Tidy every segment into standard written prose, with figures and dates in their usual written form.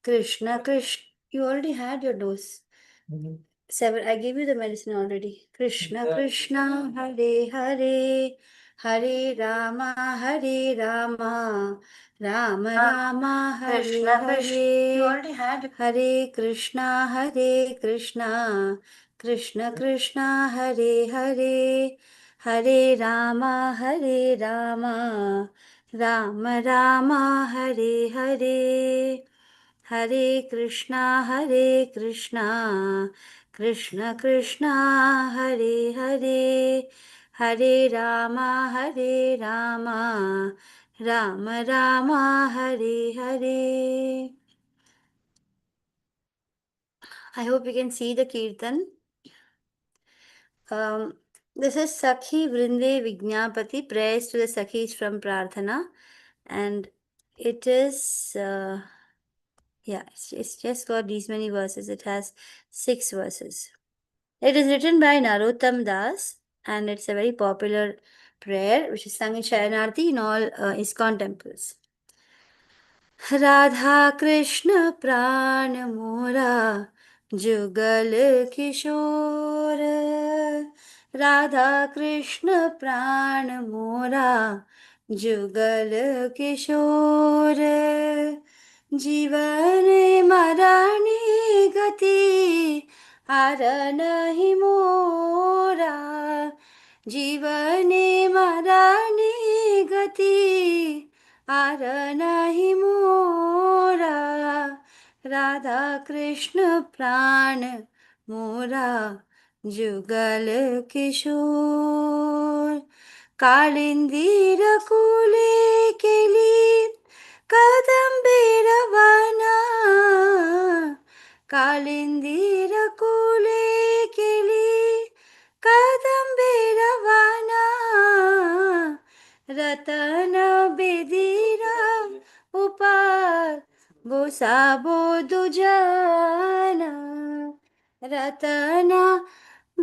Krishna, Krishna. You already had your dose. 7. I gave you the medicine already. Krishna, Krishna, Hare Hare, Hare Rama, Hare Rama, Rama Rama, Hare Krishna, Krishna. You Hare. already had. Hare Krishna, Hare Krishna, Krishna Krishna, Hare Hare, Hare Rama, Hare Rama, Rama Rama, Hare Hare. Hare Krishna, Krishna Krishna, Hare Hare, Hare Rama, Hare Rama, Rama Rama, Hare Hare. I hope you can see the Kirtan. This is Sakhi Vrinde Vignapati, praise to the Sakhis from Prarthana. And it is, it's just got these many verses. It has 6 verses. It is written by Narottam Das, and it's a very popular prayer which is sung in Shayanarthi in all ISKCON temples. Radha Krishna प्राण मोरा जुगल किशोर, राधा कृष्ण प्राण मोरा जुगल किशोर, जीवन मरणे गति are नहीं मोरा, जीवन मरणे गति आर नहीं मोरा, राधा कृष्ण प्राण मोरा जुगल किशोर, कालिंदी रकुले केली कदम्बे रवाना, कालिंदी रकुले केली कदम्बे रवाना, रतन बेदीरा उपार गोसाबो दुजाना, रतन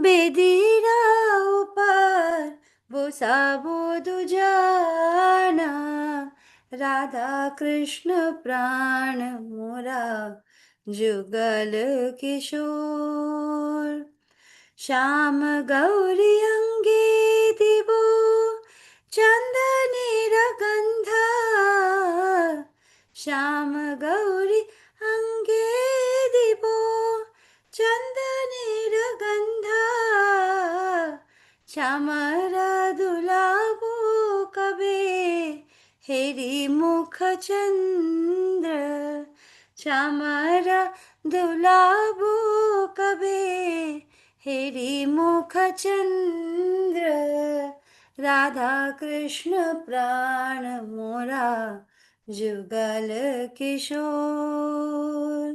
बेदीरा उपार गोसाबो दुजाना, राधा कृष्ण प्राण मोरा जुगल किशोर, श्याम गौरी अंगे दिवो चंदनेर गंधा, श्याम गौरी अंगे दिवो चंदनेर गंधा, श्यामरा दुलाबो कबे हेरी मुख चंद्र, श्यामरा दुलाबो कबे हेरी मुख चंद्र, राधा कृष्ण प्राण मोरा जुगल किशोर,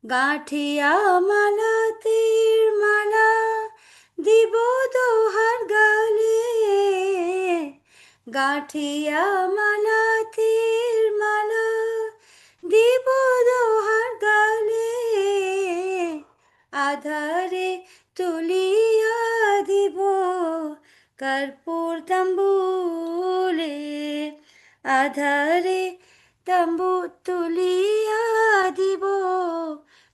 गाठिया माला तीर माला दिबो दोहर गले, गाठिया माला तीर माला दिबो दोहर गले, आधारे तुलिया दिबो कर्पूर तंबूले, आधारे तंबू तुलिया दिबो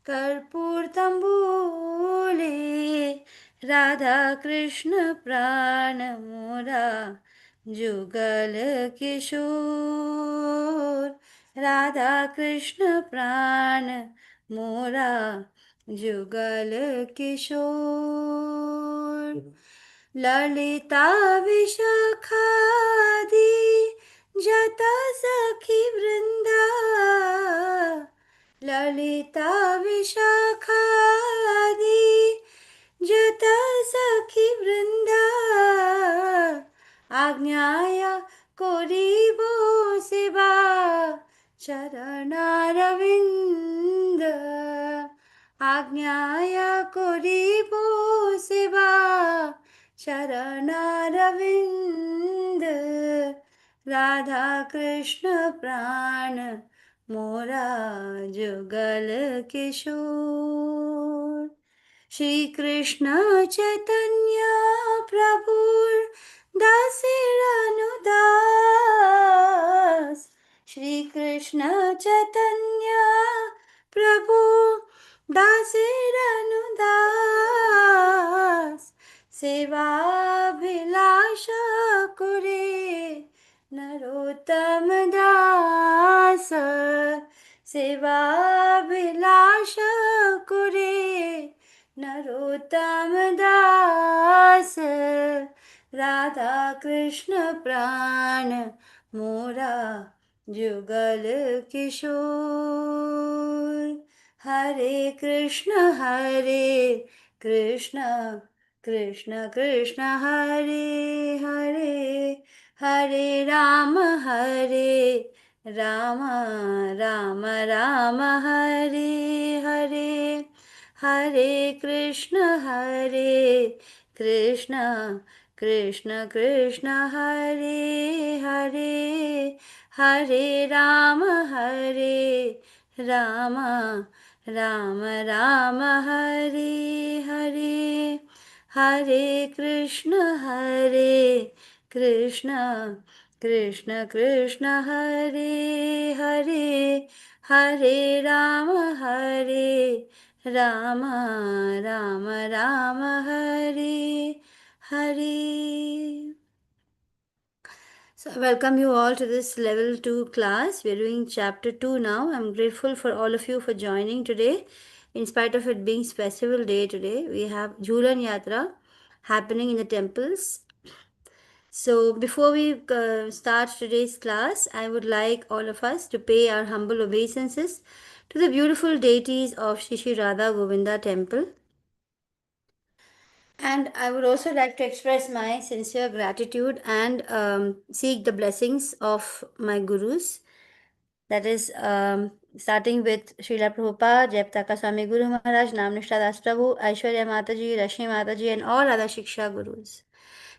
कर्पूर तंबूले, राधा कृष्ण प्राण मोरा जुगल किशोर, राधा कृष्ण प्राण मोरा जुगल किशोर, ललिता विशाखादि जता सखी वृंदा, ललिता विशाखादि जता सखी वृंदा, आज्ञाया करिबो सेवा चरणारविंद, आज्ञाया करिबो सेवा चरणारविंद, राधा कृष्ण प्राण मोरा जुगल किशोर, श्री कृष्ण चैतन्य प्रभु दासीरनुदास, श्री कृष्ण चैतन्य प्रभु दासेर अनुदास सेवाभिलाष करे नरोत्तम दास सेवाभिलाष करे नरोत्तम दास राधा कृष्ण प्राण मोरा जुगल किशोर हरे Krishna Krishna Krishna Hare Hare Hare Ram Ram Ram Ram Hare Hare Hare Krishna Krishna Krishna Krishna Hare Hare Hare Ram Ram Ram Ram Hare Hare Hare Krishna Krishna Krishna Krishna Hare Hare Hare Ram Ram Ram Ram Hare Hare. So, I welcome you all to this level 2 class. We're doing chapter 2 now. I'm grateful for all of you for joining today. In spite of it being festival day today, we have Jhulan Yatra happening in the temples. So, before we start today's class, I would like all of us to pay our humble obeisances to the beautiful deities of Shri Shri Radha Govinda temple. And I would also like to express my sincere gratitude and seek the blessings of my gurus. That is, starting with Srila Prabhupada, Jayapataka Swami Guru Maharaj, Namnishta Das Prabhu, Aishwarya Mataji, Rashmi Mataji, and all other Shiksha Gurus.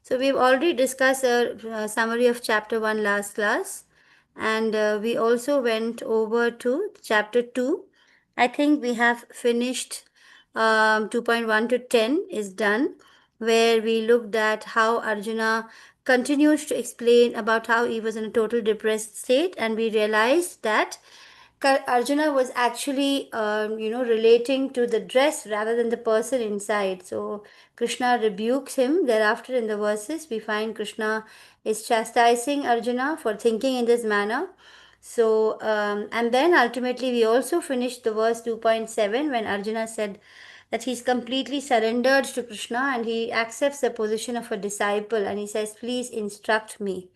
So, we've already discussed a summary of chapter 1 last class, and we also went over to chapter 2. I think we have finished 2.1 to 10 is done, where we looked at how Arjuna continues to explain about how he was in a total depressed state, and we realized that Arjuna was actually, relating to the dress rather than the person inside. So Krishna rebukes him. Thereafter, in the verses, we find Krishna is chastising Arjuna for thinking in this manner. So, and then ultimately, we also finished the verse 2.7 when Arjuna said that he's completely surrendered to Krishna and he accepts the position of a disciple and he says, please instruct me.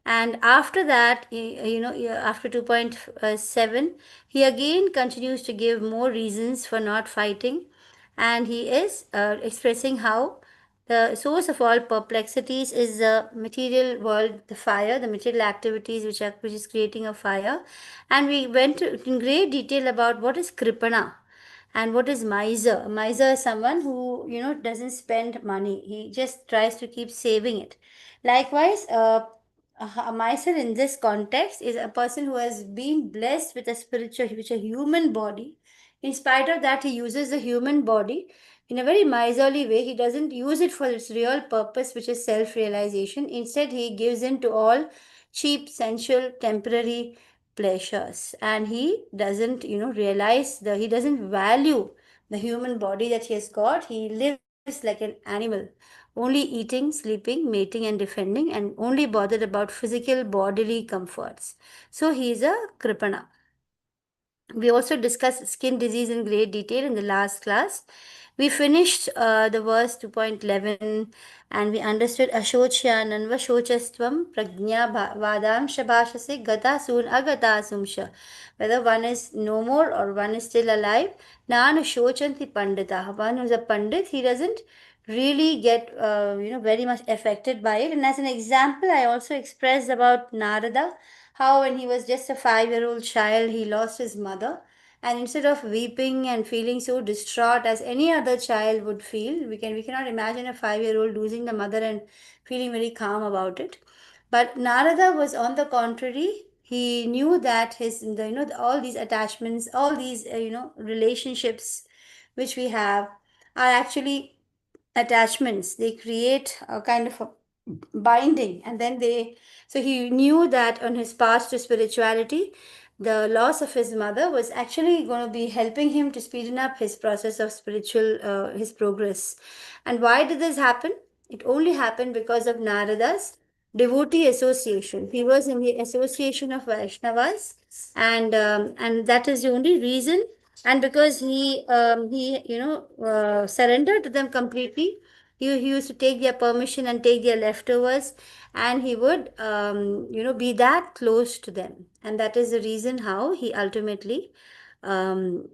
And after that, after 2.7, he again continues to give more reasons for not fighting, and he is expressing how the source of all perplexities is the material world, the fire, the material activities which is creating a fire. And we went in great detail about what is kripana and what is miser. Miser is someone who doesn't spend money, he just tries to keep saving it. Likewise, a miser in this context is a person who has been blessed with a human body. In spite of that, he uses the human body in a very miserly way. He doesn't use it for its real purpose, which is self realization. Instead, he gives in to all cheap, sensual, temporary pleasures, and he doesn't he doesn't value the human body that he has got. He lives like an animal, only eating, sleeping, mating, and defending, and only bothered about physical bodily comforts. So he is a kripana. We also discussed skin disease in great detail in the last class. We finished the verse 2.11 and we understood Ashochyananva Shochastvam Prajna Vadam Shabhashase Gata Sun Agata Sumsha. Whether one is no more or one is still alive, Nan Shochanti Pandita. One who's a Pandit, he doesn't really get very much affected by it. And as an example, I also expressed about Narada, how when he was just a 5-year-old child, he lost his mother. And instead of weeping and feeling so distraught as any other child would feel, we cannot imagine a 5-year-old losing the mother and feeling very calm about it. But Narada was on the contrary. He knew that all these attachments, all these relationships which we have are actually attachments. They create a kind of a binding, and then he knew that on his path to spirituality, the loss of his mother was actually going to be helping him to speeden up his process of spiritual, his progress. And why did this happen? It only happened because of Narada's devotee association. He was in the association of Vaishnavas, and that is the only reason. And because he surrendered to them completely, he used to take their permission and take their leftovers, and he would be that close to them, and that is the reason how he ultimately um,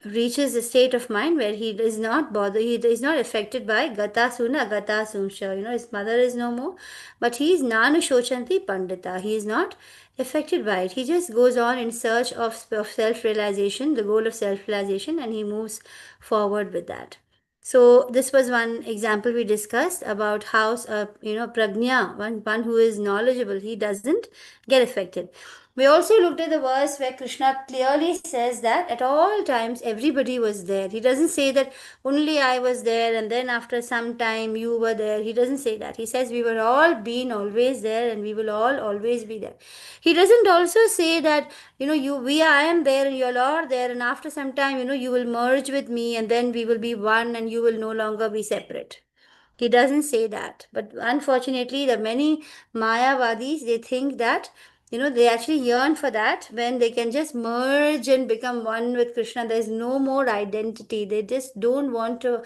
reaches a state of mind where he is not bothered, he is not affected by gata suna gata sumsha. His mother is no more, but he is nanu shochanti pandita. He is not affected by it. He just goes on in search of self-realization, the goal of self-realization, and he moves forward with that. So this was one example we discussed about how prajna, one who is knowledgeable, he doesn't get affected. We also looked at the verse where Krishna clearly says that at all times everybody was there. He doesn't say that only I was there and then after some time you were there. He doesn't say that. He says we were all been always there and we will all always be there. He doesn't also say that I am there and you're all there, and after some time you will merge with me and then we will be one and you will no longer be separate. He doesn't say that. But unfortunately, the many Mayavadis, they think that, they actually yearn for that when they can just merge and become one with Krishna. There's no more identity. They just don't want to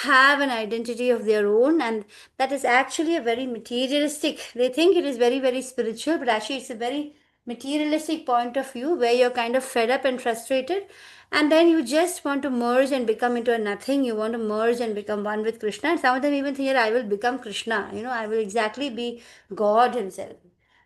have an identity of their own. And that is actually a very materialistic, they think it is very, very spiritual, but actually it's a very materialistic point of view where you're kind of fed up and frustrated, and then you just want to merge and become into a nothing. You want to merge and become one with Krishna, and some of them even think that I will become Krishna, I will exactly be God himself.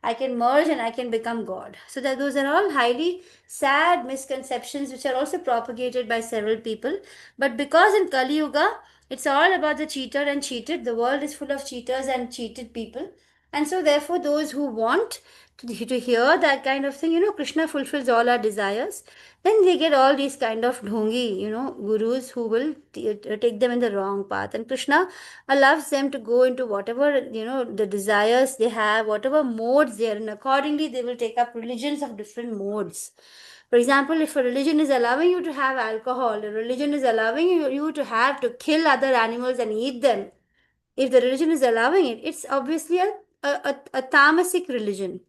I can merge and I can become God. So that those are all highly sad misconceptions which are also propagated by several people. But because in Kali Yuga it's all about the cheater and cheated, the world is full of cheaters and cheated people, and so therefore those who want to hear that kind of thing, Krishna fulfills all our desires, then they get all these kind of dhongi, gurus who will take them in the wrong path. And Krishna allows them to go into whatever, the desires they have, whatever modes they are in. Accordingly, they will take up religions of different modes. For example, if a religion is allowing you to have alcohol, a religion is allowing you to have to kill other animals and eat them, if the religion is allowing it, it's obviously a tamasic religion.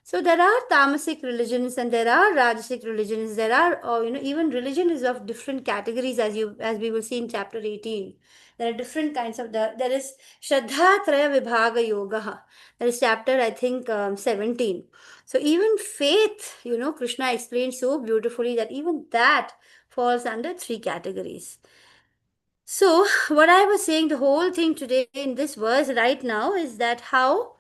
So there are tamasic religions and there are rajasic religions. There are, even religion is of different categories, as we will see in chapter 18. There are different kinds of there is Shraddha Traya Vibhaga Yoga. There is chapter, I think, 17. So even faith, Krishna explained so beautifully that even that falls under three categories. So, what I was saying, the whole thing today in this verse right now is that how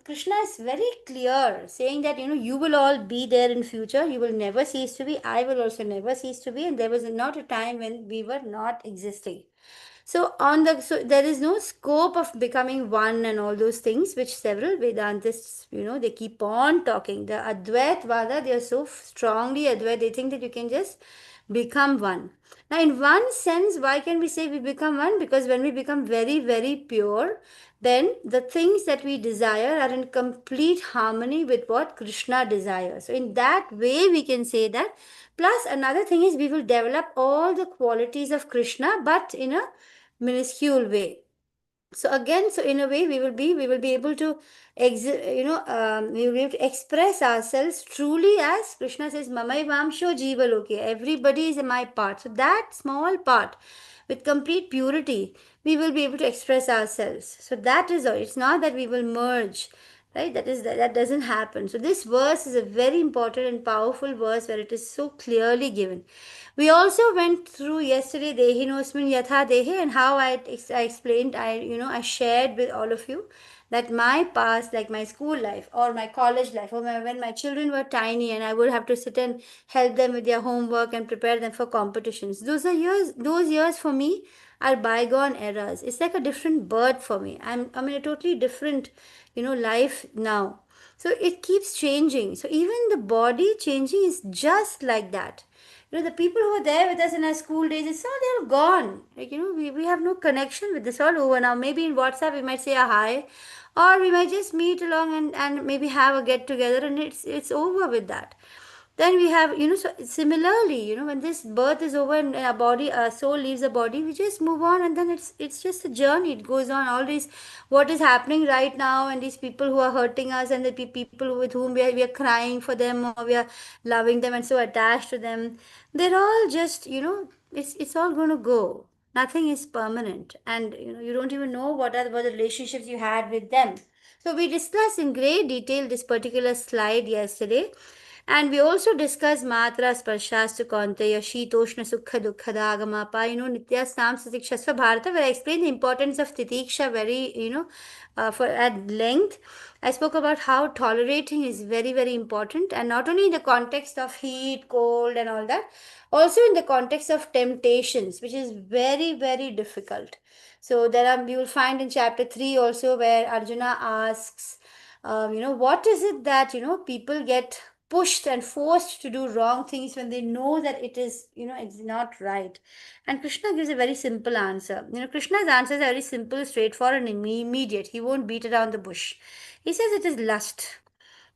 Krishna is very clear, saying that you will all be there in future. You will never cease to be. I will also never cease to be, and there was not a time when we were not existing. So there is no scope of becoming one and all those things which several Vedantists, they keep on talking. The Advait Vada, they are so strongly Advait, they think that you can just become one. Now, in one sense, why can we say we become one? Because when we become very, very pure, then the things that we desire are in complete harmony with what Krishna desires. So, in that way, we can say that. Plus, another thing is we will develop all the qualities of Krishna, but in a minuscule way. So again, so in a way we will be able to we will be able to express ourselves truly, as Krishna says, mamai vamsho jiva loke, everybody is my part. So that small part with complete purity, we will be able to express ourselves. So that is all. It's not that we will merge, right? That doesn't happen. So this verse is a very important and powerful verse where it is so clearly given. We also went through yesterday Dehinosmin Yatha Dehe, and how I explained, I shared with all of you that my past, like my school life or my college life, or when my children were tiny and I would have to sit and help them with their homework and prepare them for competitions. Those years for me are bygone eras. It's like a different birth for me. I'm in a totally different, life now. So it keeps changing. So even the body changing is just like that. The people who were there with us in our school days, it's all they're gone. Like, we have no connection with this, all over now. Maybe in WhatsApp we might say a hi, or we might just meet along and maybe have a get together, and it's over with that. Then we have, so similarly, when this birth is over and our body, our soul leaves the body, we just move on, and then it's just a journey. It goes on. All these, what is happening right now, and these people who are hurting us, and the people with whom we are crying for them, or we are loving them and so attached to them, they're all just, it's all going to go. Nothing is permanent, and you don't even know what the relationships you had with them. So we discussed in great detail this particular slide yesterday, and we also discussed Matra Sparshas Konteya Shitoshna Sukha Dukkha Nitya Sam Satikshasva Bharata, where I explained the importance of Titiksha very, for at length. I spoke about how tolerating is very, very important, and not only in the context of heat, cold, and all that, also in the context of temptations, which is very, very difficult. So there are, you will find in chapter 3 also, where Arjuna asks, what is it that people get pushed and forced to do wrong things when they know that it is, it's not right. And Krishna gives a very simple answer. Krishna's answers are very simple, straightforward, and immediate. He won't beat around the bush. He says it is lust.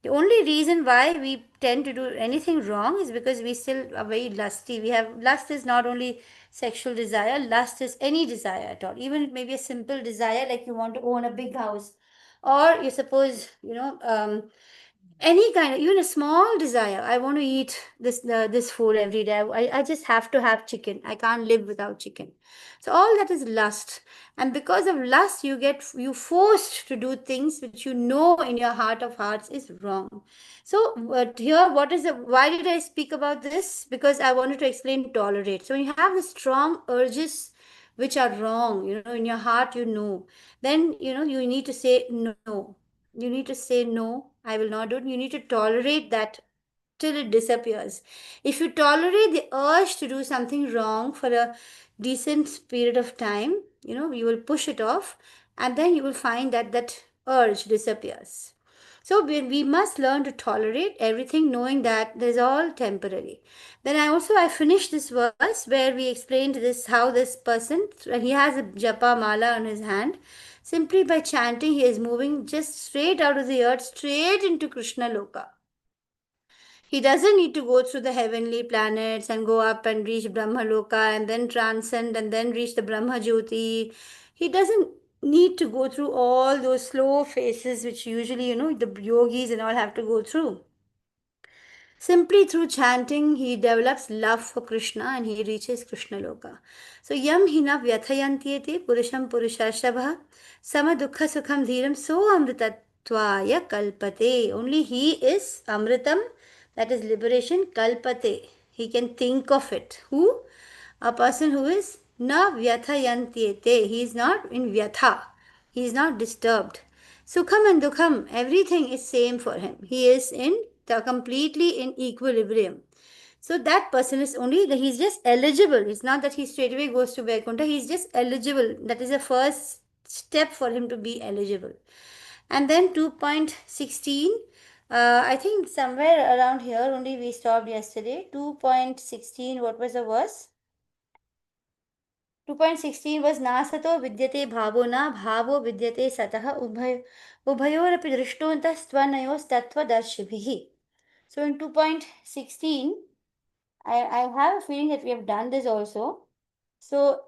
The only reason why we tend to do anything wrong is because we still are very lusty. We have, lust is not only sexual desire, lust is any desire at all. Even it may be a simple desire, like you want to own a big house, or you suppose, any kind of, even a small desire. I want to eat this food every day. I just have to have chicken. I can't live without chicken. So all that is lust, and because of lust you forced to do things which you know in your heart of hearts is wrong. So here, what is the, why did I speak about this? Because I wanted to explain tolerate. So when you have the strong urges which are wrong, in your heart, then you need to say no. You need to say no, I will not do it. You need to tolerate that till it disappears. If you tolerate the urge to do something wrong for a decent period of time, you will push it off, and then you will find that that urge disappears. So we must learn to tolerate everything, knowing that there's all temporary. Then I finished this verse where we explained this, how this person, he has a japa mala on his hand. Simply by chanting, he is moving just straight out of the earth, straight into Krishna Loka. He doesn't need to go through the heavenly planets and go up and reach Brahma Loka and then transcend and then reach the Brahma Jyoti. He doesn't need to go through all those slow phases which usually, the yogis and all have to go through. Simply through chanting, he develops love for Krishna and he reaches Krishna Loka. So, yam hina vyathayantyete purusham purushashabha sama dukha sukham dhiram so amritatvaya kalpate. Only he is amritam, that is liberation, kalpate. He can think of it. Who? A person who is na vyathayantyete. He is not in vyatha. He is not disturbed. Sukham and Dukham, everything is same for him. He is in the completely in equilibrium. So that person is only that he's just eligible. It's not that he straight away goes to Vaikuntha. He's just eligible. That is the first step for him to be eligible. And then 2.16. I think somewhere around here only we stopped yesterday. 2.16. What was the verse? 2.16 was nasato vidyate bhavo na bhavo vidyate satah ubhayorapi drishtontastvanayos So in 2.16, I have a feeling that we have done this also. So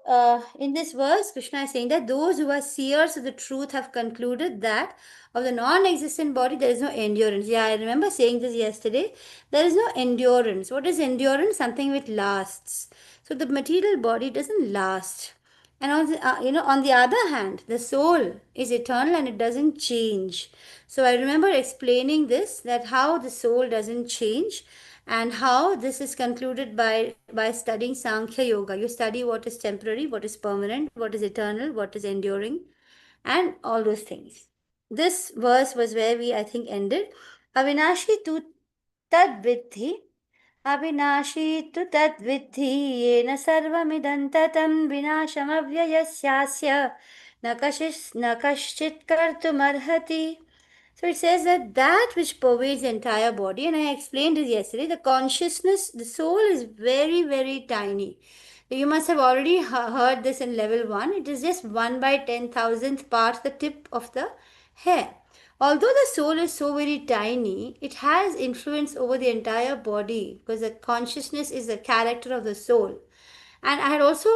in this verse, Krishna is saying that those who are seers of the truth have concluded that of the non-existent body there is no endurance. Yeah, I remember saying this yesterday. There is no endurance. What is endurance? Something which lasts. So the material body doesn't last. And on the other hand, the soul is eternal and it doesn't change. So I remember explaining this, that how the soul doesn't change, and how this is concluded by studying Sankhya Yoga. You study what is temporary, what is permanent, what is eternal, what is enduring, and all those things. This verse was where we, I think, ended. Avinashi tu tad vidhi. अविनाशी तु तद्विद्धि येन सर्वमिदं ततं विनाशमव्ययस्यास्य न कश्चित् कर्तुमर्हति. So it says that which pervades the entire body, and I explained this yesterday, the consciousness, the soul is very, very tiny. You must have already heard this in level 1. It is just 1 by 10,000th part, the tip of the hair. Although the soul is so very tiny, it has influence over the entire body because the consciousness is the character of the soul. And I had also,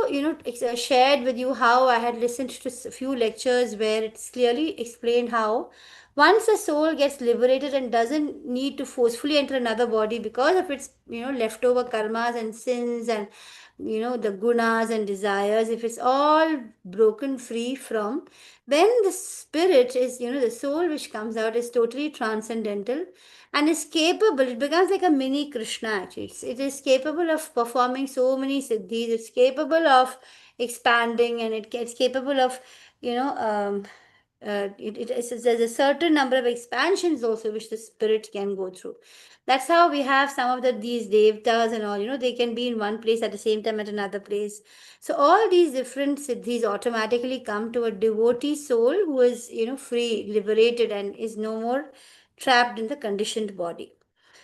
shared with you how I had listened to a few lectures where it's clearly explained how once the soul gets liberated and doesn't need to forcefully enter another body because of its, leftover karmas and sins and, the gunas and desires, if it's all broken free from, then the spirit is, the soul which comes out is totally transcendental and is capable, it becomes like a mini Krishna actually. It is capable of performing so many siddhis, it's capable of expanding, and it gets capable of, you know, there's a certain number of expansions also which the spirit can go through. That's how we have some of these devtas and all, they can be in one place at the same time at another place. So all these different siddhis automatically come to a devotee soul who is, free, liberated, and is no more trapped in the conditioned body.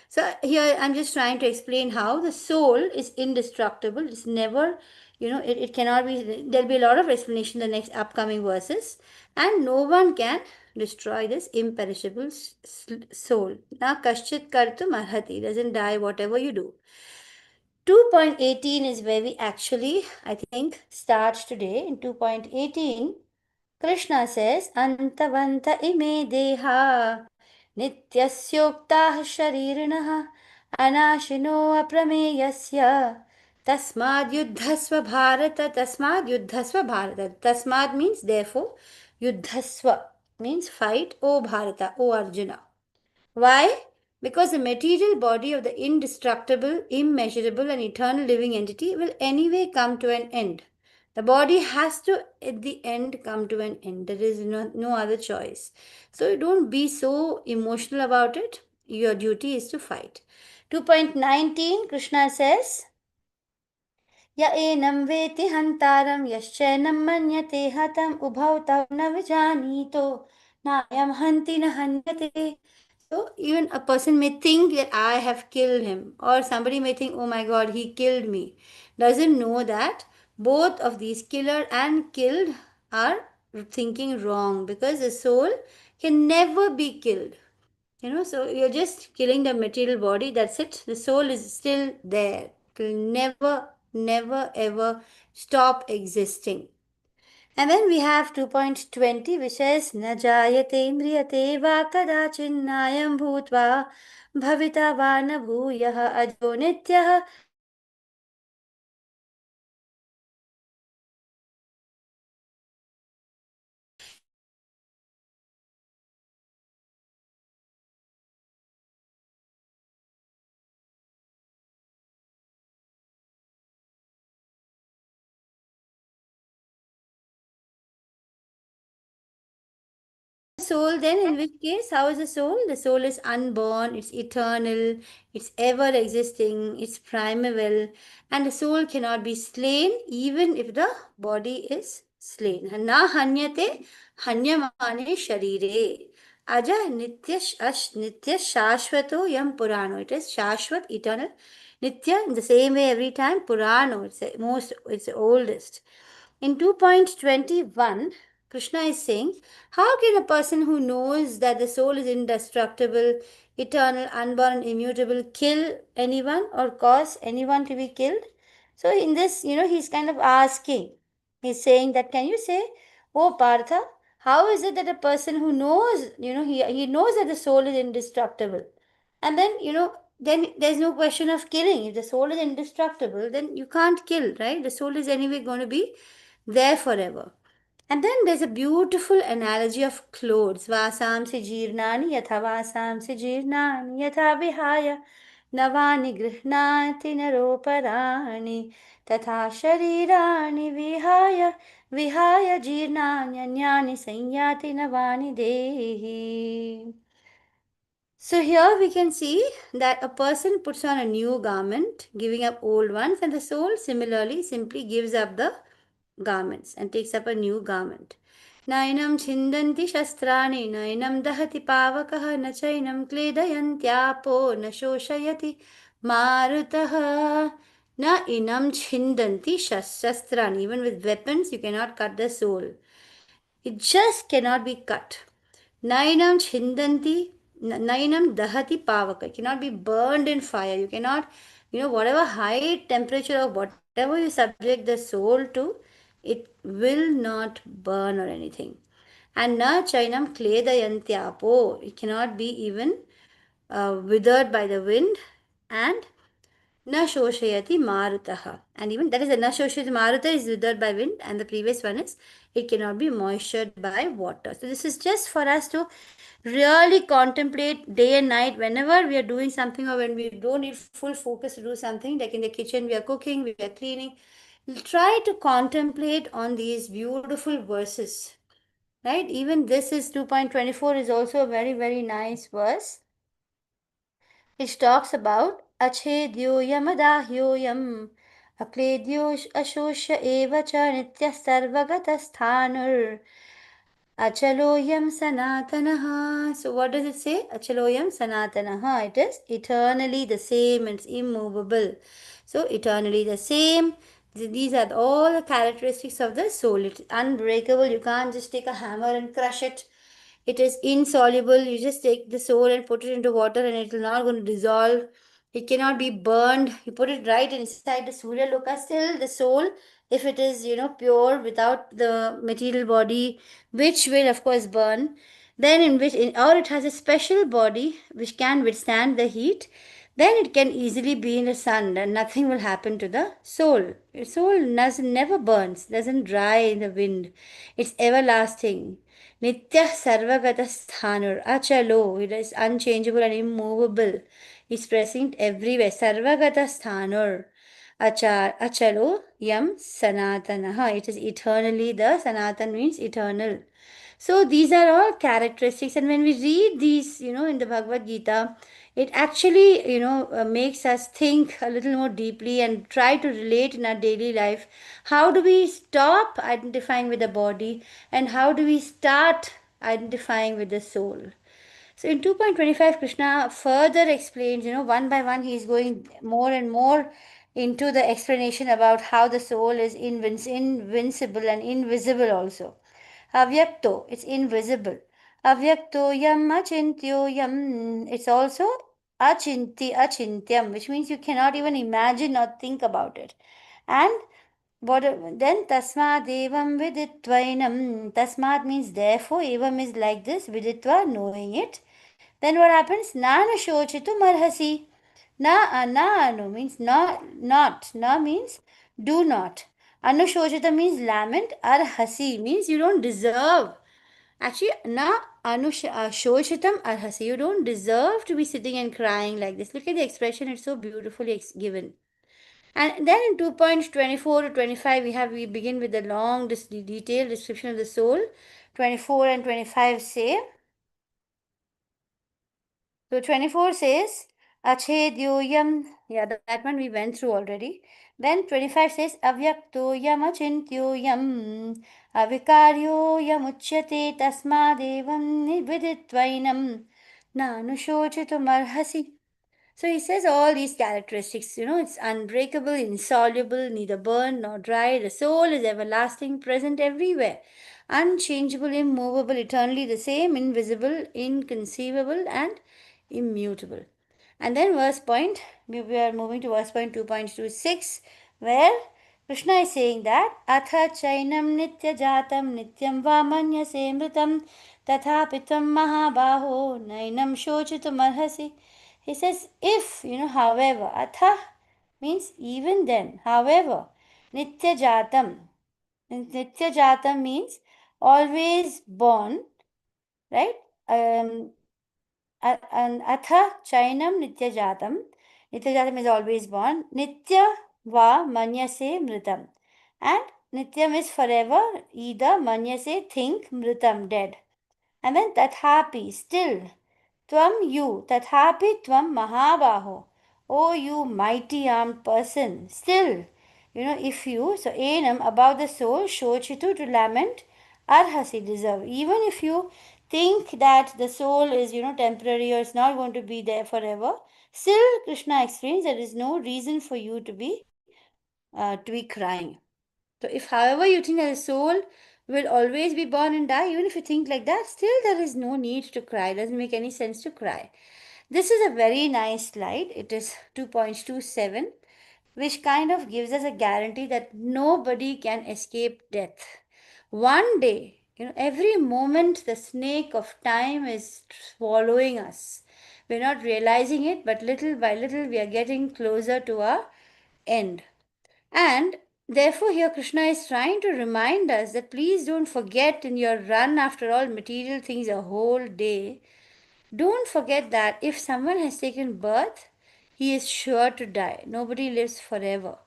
So here I'm just trying to explain how the soul is indestructible. It's never, it cannot be, there'll be a lot of explanation in the next upcoming verses, and no one can destroy this imperishable soul. Na kaschit kartum arhati, doesn't die whatever you do. 2.18 is where we actually, I think, start today. In 2.18, Krishna says, Antavanta ime deha nityasyoktah sharirinaha anashino aprameyasya tasmad yuddhasva bharata tasmad yuddhasva bharata. Tasmad means therefore, yuddhasva means fight, O Bharata, O Arjuna. Why? Because the material body of the indestructible, immeasurable, and eternal living entity will anyway come to an end. The body has to, at the end, come to an end. There is no other choice. So don't be so emotional about it. Your duty is to fight. 2.19, Krishna says, य एनं वेति हन्तारं यश्चैनं मन्यते हतम् उभौ तौ न विजानीतो नायं हन्ति न हन्यते. So even a person may think that I have killed him, or somebody may think, oh my god, he killed me. Doesn't know that both of these killer and killed are thinking wrong, because the soul can never be killed. So you're just killing the material body, that's it. The soul is still there. It will never, never, ever stop existing. And then we have 2.20, which says, न जायते म्रियते वा कदाचिन्नायं भूत्वा भविता वा न भूयः अजो नित्यः. Soul, then in which case, how is the soul? The soul is unborn, it's eternal, it's ever existing, it's primeval, and the soul cannot be slain even if the body is slain. Na hanyate hanyamane sharire. Aja nitya shashvato yam purano. It is shashvat, eternal. Nitya, in the same way every time. Purano, it's the oldest. In 2.21, Krishna is saying, how can a person who knows that the soul is indestructible, eternal, unborn, and immutable kill anyone or cause anyone to be killed? So, in this, he's kind of asking, he's saying that, can you say, oh Partha, how is it that a person who knows, he knows that the soul is indestructible, and then, then there's no question of killing. If the soul is indestructible, then you can't kill, right? The soul is anyway going to be there forever. And then there's a beautiful analogy of clothes. Vasamsi jirnani yatha vasamsi jirnani yatha vihaya navani grihnati naroparani tatha sharirani vihaya jirnanyanyani sanyati navani dehi. So here we can see that a person puts on a new garment, giving up old ones, and the soul similarly simply gives up the garments and takes up a new garment. Nainam chindanti shastrani, nainam dahati pavakaha, na chainam kledayantyaapo, na shoshayati marutaha. Na inam chindanti shastrani. Even with weapons, you cannot cut the soul. It just cannot be cut. Nainam chindanti, nainam dahati pavaka. It cannot be burned in fire. You cannot, whatever high temperature of whatever you subject the soul to, it will not burn or anything. And na chainam kledayantyapo. It cannot be even withered by the wind. And na shoshayati marutaha. And even that is the na shoshayati maruta is withered by wind, and the previous one is it cannot be moistured by water. So this is just for us to really contemplate day and night whenever we are doing something, or when we don't need full focus to do something, like in the kitchen, we are cooking, we are cleaning. Try to contemplate on these beautiful verses, right? Even this is 2.24 is also a very, very nice verse. It talks about Achedyoyamadahyayam Akledyo Ashosha Eva Cha Nitya Sarvagatasthánur Achaloyam Sanatanaha. So what does it say? Achaloyam Sanatanaha. It is eternally the same, it's immovable. So eternally the same. These are all the characteristics of the soul. It's unbreakable. You can't just take a hammer and crush it. It is insoluble. You just take the soul and put it into water and it will not going to dissolve. It cannot be burned. You put it right inside the Surya Loka. Still, the soul, if it is, pure without the material body, which will, of course, burn, then or it has a special body which can withstand the heat, then it can easily be in the sun and nothing will happen to the soul. Your soul never burns, doesn't dry in the wind. It's everlasting. Nitya Sarvagata Sthanur, Achalo, it is unchangeable and immovable. It's present everywhere. Sarvagata Sthanur, Achalo, Yam Sanatanaha. It is eternally the Sanatan means eternal. So these are all characteristics, and when we read these, in the Bhagavad Gita, it actually, makes us think a little more deeply and try to relate in our daily life. How do we stop identifying with the body, and how do we start identifying with the soul? So in 2.25, Krishna further explains, one by one, he is going more and more into the explanation about how the soul is invincible and invisible also. Avyakto, it's invisible. Avyakto yam achintyo yam, it's also achintyam, which means you cannot even imagine or think about it. And what then tasmad evam viditvainam, tasmad means therefore, evam is like this, viditva, knowing it. Then what happens? Nanu shochitu marhasi. Na anu means not. Na means do not. Anushochita means lament. Arhasi means you don't deserve. Actually, na shochitam arhasi. You don't deserve to be sitting and crying like this. Look at the expression, it's so beautifully given. And then in 2.24 to 25, we begin with the long detailed description of the soul. 24 and 25 say, so 24 says, Achedyoyam. Yeah, that one we went through already. Then 25 says, Avyaktoyam achintyoyam avikaryoyam uchyate tasmadevam nividitvainam nanushochitum arhasi. So he says all these characteristics, it's unbreakable, insoluble, neither burned nor dry. The soul is everlasting, present everywhere, unchangeable, immovable, eternally the same, invisible, inconceivable, and immutable. And then we are moving to verse point 2.26, where Krishna is saying that Atha chainam nitya jatam nityam vamanyase mritam tathapi tvam mahabaho nainam shochitum arhasi. He says, if, however, Atha means even then, however, nitya jatam. Nitya jatam means always born, right? And atha chainam nitya jatam. Nitya jatam is always born. Nitya va manyase mritam. And nityam is forever. Either manyase think mritam dead. And then tathapi still. Tvam you. Tathapi tvam mahabaho. Oh you mighty armed person. Still. If you, so enam about the soul, shochitu to lament, arhasi deserve. Even if you think that the soul is, temporary or it's not going to be there forever, still Krishna explains there is no reason for you to be crying. So if however you think that the soul will always be born and die. Even if you think like that, still there is no need to cry. It doesn't make any sense to cry. This is a very nice slide. It is 2.27, which kind of gives us a guarantee that nobody can escape death. One day, every moment the snake of time is swallowing us. We're not realizing it, but little by little we are getting closer to our end. And therefore, here Krishna is trying to remind us that please don't forget in your run after all material things a whole day. Don't forget that if someone has taken birth, he is sure to die. Nobody lives forever.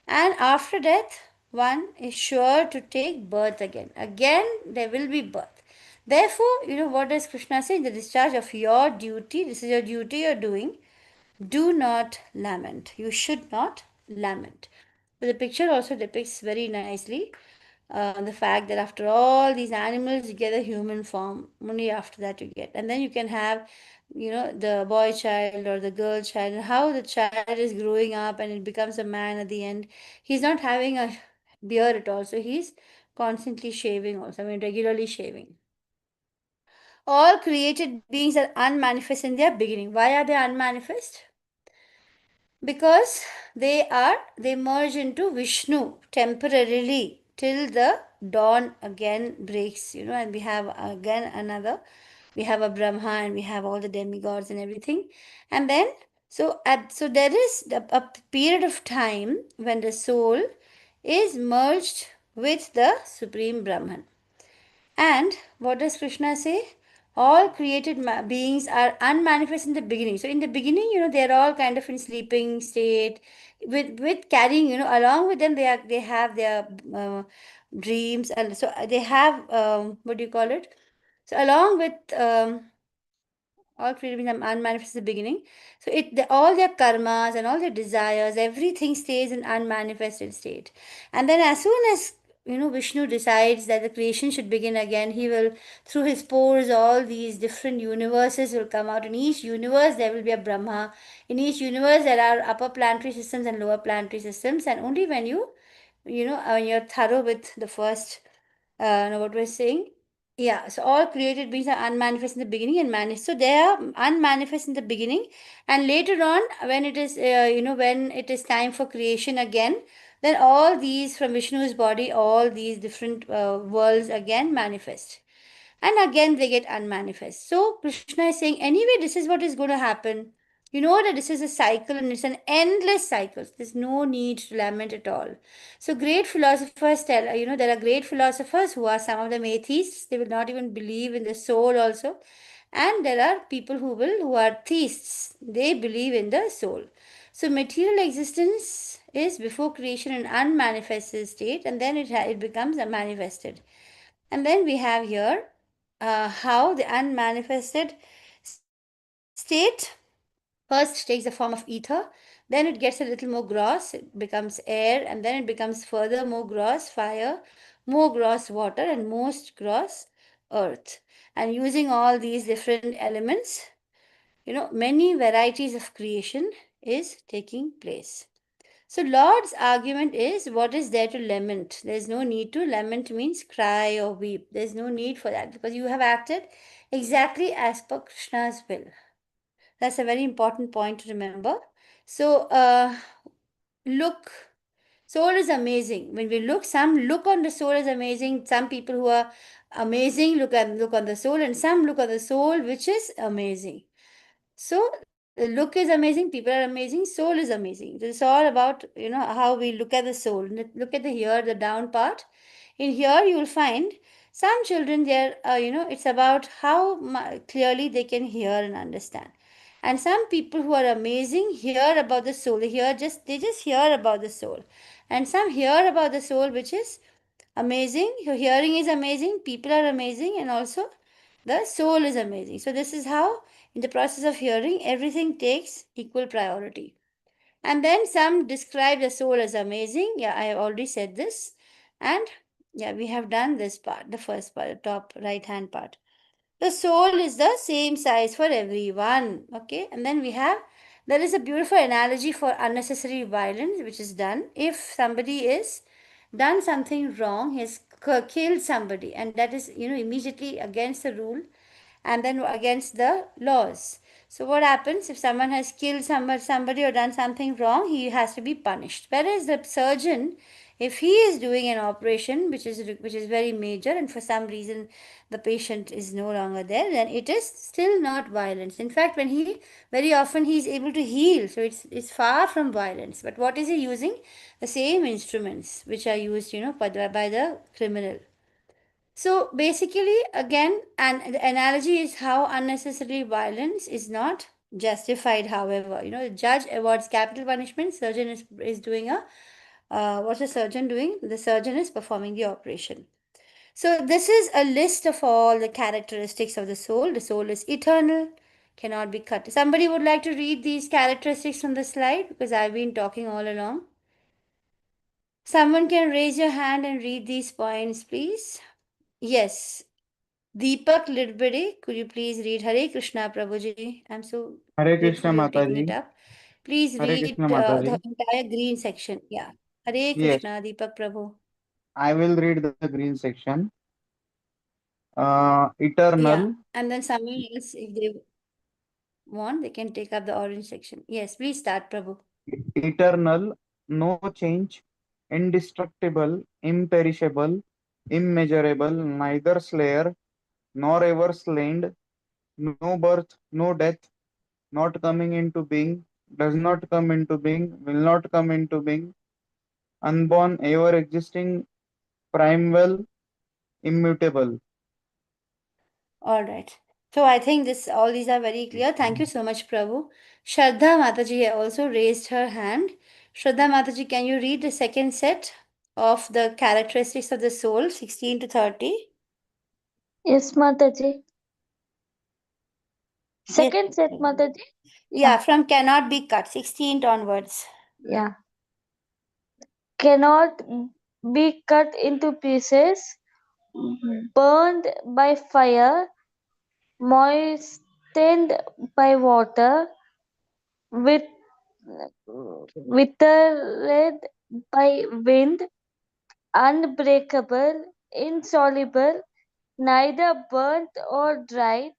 And after death, one is sure to take birth again. Again, there will be birth. Therefore, what does Krishna say? In the discharge of your duty, this is your duty you're doing, do not lament. You should not lament. But the picture also depicts very nicely the fact that after all these animals, you get a human form. Only after that you get. And then you can have, the boy child or the girl child, and how the child is growing up and it becomes a man at the end. He's not having a beard at all. So he's constantly shaving also. I mean, regularly shaving. All created beings are unmanifest in their beginning. Why are they unmanifest? Because they merge into Vishnu temporarily till the dawn again breaks, and we have again another, we have a Brahma and we have all the demigods and everything. And then so there is a period of time when the soul is merged with the Supreme Brahman. And what does Krishna say? All created beings are unmanifest in the beginning. So in the beginning, they're all kind of in sleeping state, with carrying, along with them they have their dreams, and so they have what do you call it? So along with all created beings are unmanifest in the beginning. So all their karmas and all their desires, everything stays in unmanifested state. And then as soon as Vishnu decides that the creation should begin again, he will, through his pores, all these different universes will come out. In each universe there will be a Brahma. In each universe there are upper planetary systems and lower planetary systems. And only when when you're thorough with the first what we're saying. Yeah, so all created beings are unmanifest in the beginning and manifest. So they are unmanifest in the beginning, and later on, when it is, when it is time for creation again, then all these from Vishnu's body, all these different worlds again manifest, and again they get unmanifest. So Krishna is saying, anyway, this is what is going to happen. You know that this is a cycle and it's an endless cycle. There's no need to lament at all. So great philosophers tell, there are great philosophers who are some of them atheists. They will not even believe in the soul also. And there are people who are theists. They believe in the soul. So material existence is before creation an unmanifested state, and then it becomes a manifested. And then we have here how the unmanifested state first takes the form of ether, then it gets a little more gross, it becomes air, and then it becomes further more gross fire, more gross water, and most gross earth. And using all these different elements, many varieties of creation is taking place. So Lord's argument is, what is there to lament? There's no need to. Lament means cry or weep. There's no need for that because you have acted exactly as per Krishna's will. That's a very important point to remember. So look, soul is amazing. When we look, some look on the soul is amazing. Some people who are amazing look on the soul, and some look on the soul, which is amazing. So the look is amazing, people are amazing, soul is amazing. It's all about how we look at the soul. Look at the here, the down part. In here you will find some children there. It's about how clearly they can hear and understand. And some people who are amazing hear about the soul. They just hear about the soul. And some hear about the soul, which is amazing. Your hearing is amazing, people are amazing, and also the soul is amazing. So this is how, in the process of hearing, everything takes equal priority. And then some describe the soul as amazing. Yeah, I have already said this. And yeah, we have done this part, the first part, the top right hand part. The soul is the same size for everyone. Okay, and then there is a beautiful analogy for unnecessary violence which is done. If somebody is done something wrong, he has killed somebody, and that is, immediately against the rule and then against the laws. So what happens if someone has killed somebody or done something wrong? He has to be punished. Whereas the surgeon, if he is doing an operation which is very major, and for some reason the patient is no longer there, then it is still not violence. In fact, when he very often he is able to heal, so it's far from violence. But what is he using? The same instruments which are used, by the criminal. So basically, again, and the analogy is how unnecessary violence is not justified. However, the judge awards capital punishment. Surgeon is doing a what's the surgeon doing? The surgeon is performing the operation. So this is a list of all the characteristics of the soul. The soul is eternal, cannot be cut. Somebody would like to read these characteristics from the slide because I've been talking all along. Someone can raise your hand and read these points, please. Yes, Deepak Lidbide, could you please read Hare Krishna Prabhuji? I'm so Hare grateful Krishna you have taken it Mataji. up. Please Hare read Krishna the Mataji. entire green section. Yeah. Hare Yes, Krishna, Deepak Prabhu. I will read the green section. Yeah. Eternal, And then someone else, if they want, they can take up the orange section. Yes, please start, Prabhu. eternal, no change, indestructible, imperishable, immeasurable, neither slayer nor ever slain, no birth, no death, not coming into being, does not come into being, will not come into being, unborn, ever existing, primeval, immutable. All right. So I think all these are very clear. Thank you so much, Prabhu. Shraddha Mataji also raised her hand. Shraddha Mataji, can you read the second set of the characteristics of the soul, 16 to 30? Yes, Mataji. Yes. Second set, Mataji. Yeah, from cannot be cut, 16th onwards. Yeah. Cannot be cut into pieces, burned by fire, moistened by water, with withered by wind, unbreakable, insoluble, neither burnt or dried,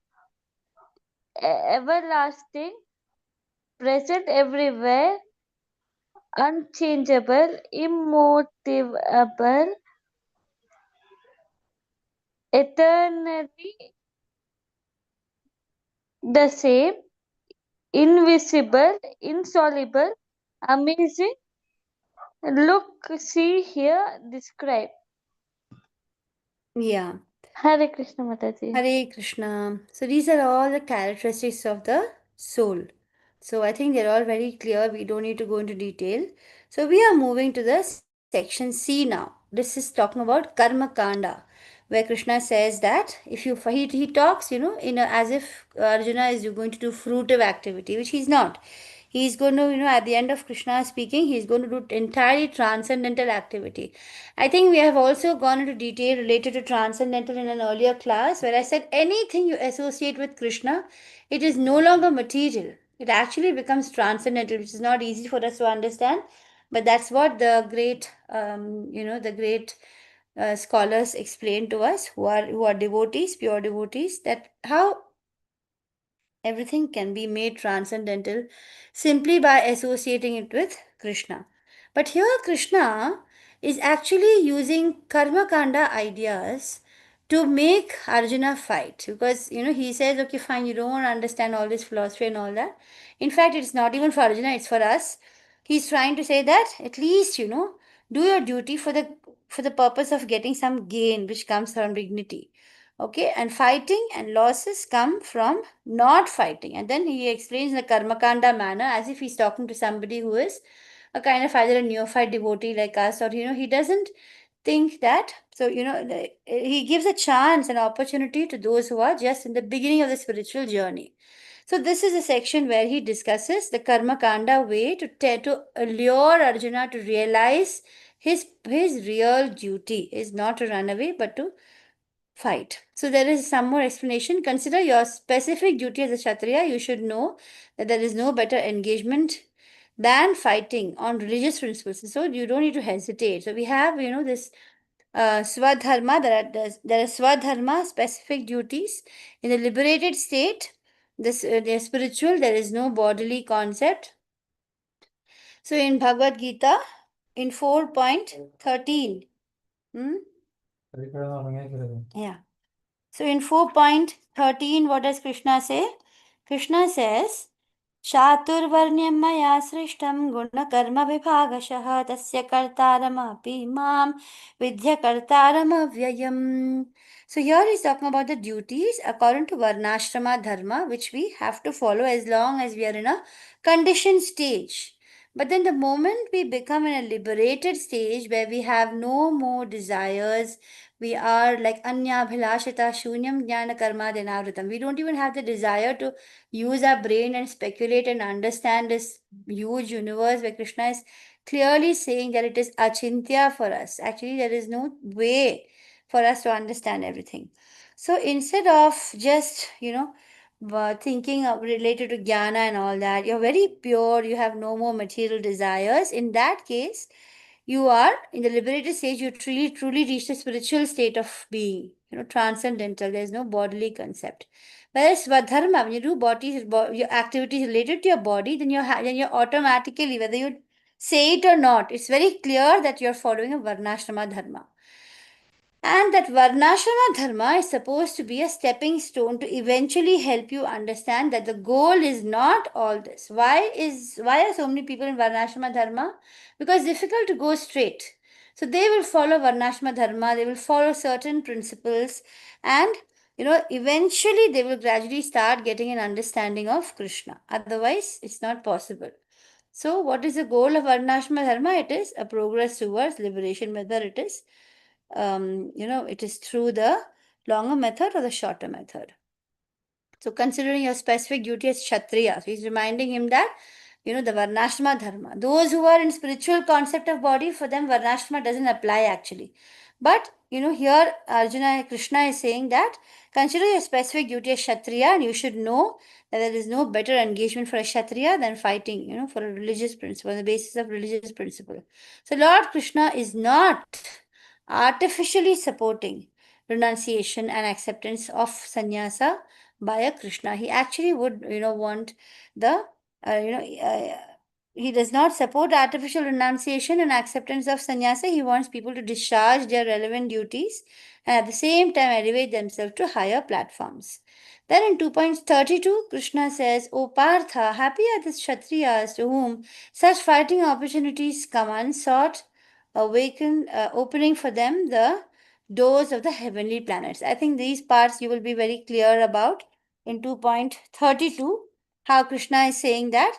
everlasting, present everywhere, unchangeable, immutable, eternally the same, invisible, insoluble, amazing. Look, see here, describe. Yeah. Hare Krishna Mataji. Hare Krishna. So these are all the characteristics of the soul. So I think they're all very clear. We don't need to go into detail. So we are moving to the section C now. This is talking about Karma Kanda, where Krishna says that if you he talks, as if Arjuna is going to do fruitive activity, which he's not. He's going to, at the end of Krishna speaking, he's going to do entirely transcendental activity. I think we have also gone into detail related to transcendental in an earlier class where I said anything you associate with Krishna, it is no longer material. It actually becomes transcendental, which is not easy for us to understand. But that's what the great scholars explain to us who are devotees, pure devotees, that how everything can be made transcendental simply by associating it with Krishna. But here, Krishna is actually using Karma Kanda ideas to make Arjuna fight because he says, okay, fine, you don't want to understand all this philosophy and all that. In fact, it's not even for Arjuna, it's for us. He's trying to say that at least do your duty for the purpose of getting some gain which comes from dignity. Okay, and fighting and losses come from not fighting. And then he explains in the Karmakanda manner as if he's talking to somebody who is a kind of either a neophyte devotee like us, or he doesn't think that. So, he gives a chance, an opportunity to those who are just in the beginning of the spiritual journey. So, this is a section where he discusses the Karmakanda way to allure Arjuna to realize his real duty is not to run away but to fight. So there is some more explanation. Consider your specific duty as a Kshatriya. You should know that there is no better engagement than fighting on religious principles. So you don't need to hesitate. So we have, this Swadharma, there are Swadharma, specific duties. In the liberated state, the spiritual, there is no bodily concept. So in Bhagavad Gita, in 4.13, yeah. So in 4.13, what does Krishna say? Krishna says, चातुर्वर्ण्यं मया सृष्टं गुणकर्मविभागशः तस्य कर्तारमपि मां विद्य कर्तारमव्ययम्. So here he's talking about the duties according to Varnashrama Dharma, which we have to follow as long as we are in a conditioned stage. But then the moment we become in a liberated stage where we have no more desires, we are like anya bhilashita shunyam jnana karma denavritam. We don't even have the desire to use our brain and speculate and understand this huge universe where Krishna is clearly saying that it is achintya for us. Actually, there is no way for us to understand everything. So instead of just, thinking of related to jnana and all that, you're very pure, you have no more material desires. In that case, you are in the liberated stage, you truly reach the spiritual state of being, transcendental. There's no bodily concept. Whereas Svadharma, when you do your activities related to your body, then you're automatically, whether you say it or not, it's very clear that you're following a Varnashrama Dharma. And that Varnashrama Dharma is supposed to be a stepping stone to eventually help you understand that the goal is not all this. Why are so many people in Varnashrama Dharma? Because it's difficult to go straight. So they will follow Varnashrama Dharma, they will follow certain principles, and eventually they will gradually start getting an understanding of Krishna. Otherwise, it's not possible. So, what is the goal of Varnashrama Dharma? It is a progress towards liberation, whether it is it is through the longer method or the shorter method. So considering your specific duty as Kshatriya, so he's reminding him that, the Varnashrama Dharma. Those who are in spiritual concept of body, for them Varnashrama doesn't apply actually. But, here Arjuna, Krishna is saying that consider your specific duty as Kshatriya and you should know that there is no better engagement for a Kshatriya than fighting, for a religious principle, on the basis of religious principle. So Lord Krishna is not artificially supporting renunciation and acceptance of sannyasa by a Krishna. He actually would, want the, he does not support artificial renunciation and acceptance of sannyasa. He wants people to discharge their relevant duties and at the same time elevate themselves to higher platforms. Then in 2.32, Krishna says, O Partha, happy are the Kshatriyas to whom such fighting opportunities come unsought, opening for them the doors of the heavenly planets. I think these parts you will be very clear about in 2.32, how Krishna is saying that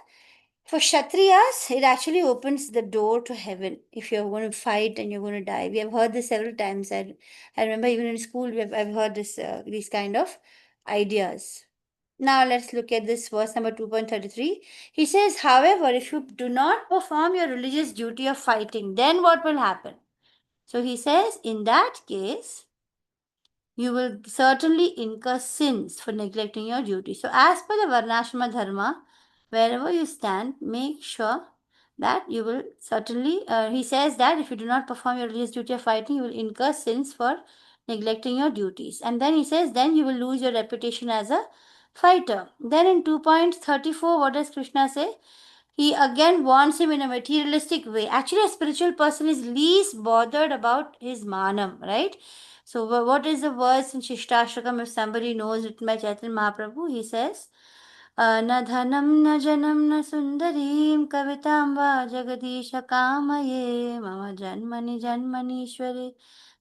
for Kshatriyas, it actually opens the door to heaven if you're going to fight and you're going to die. We have heard this several times. I remember even in school, I've heard these kind of ideas. Now let's look at this verse number 2.33. He says, however, if you do not perform your religious duty of fighting, then what will happen? So he says, in that case, you will certainly incur sins for neglecting your duty. So as per the Varnashrama Dharma, wherever you stand, make sure that you will certainly, he says that if you do not perform your religious duty of fighting, you will incur sins for neglecting your duties. And then he says, then you will lose your reputation as a fighter. Then in 2.34, what does Krishna say? He again wants him in a materialistic way. Actually, a spiritual person is least bothered about his manam, right? So, what is the verse in Shishtastakam? If somebody knows, written by Chaitanya Mahaprabhu, he says, न धनं न जनं न सुन्दरीं कवितां वा जगदीश कामये मम जन्मनि जन्मनीश्वरे